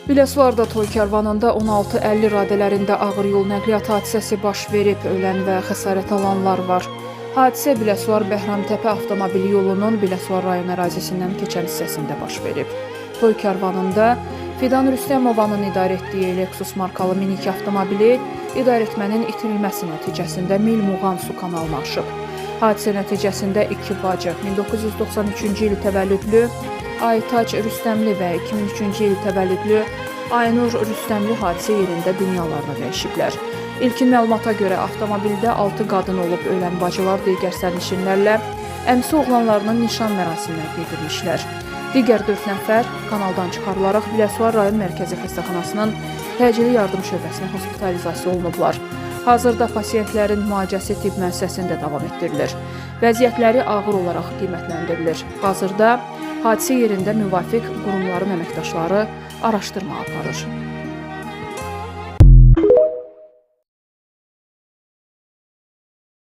Biləsuvarda toy karvanında 16:50 radələrində ağır yol nəqliyyat hadisəsi baş verib, ölən və xəsarət alanlar var. Hadisə Biləsuvar Bəhramtəpə avtomobil yolunun Biləsuvar rayon ərazisindən keçən hissəsində baş verib. Toy karvanında Fidan Rüstəmovanın idarə etdiyi Lexus markalı minik avtomobili idarəetmənin itirilməsi nəticəsində Milmuğan su kanalına aşıb. Hadisə nəticəsində iki bacı 1993-cü il təvəllüdlü Aytac Rüstəmli və 2003-cü il təvəllüdlü Aynur Rüstəmli hadisə yerində dünyalarını dəyişiblər. İlkin məlumata görə avtomobildə 6 qadın olub, ölən bacılar digər sərnişinlərlə əmsi oğlanlarının nişan mərasiminə gedirmişlər. Digər 4 nəfər kanaldan çıxarılaraq Biləsuvar rayon mərkəzi xəstəxanasının təcili yardım şöbəsinə hospitalizasiya olunublar. Hazırda pasiyentlərin müalicəsi tibb müəssisəsində davam etdirilir. Vəziyyətləri ağır olaraq qiymətləndirilir. Hazırda hadisə yerində müvafiq qurumların əməkdaşları araşdırma aparır.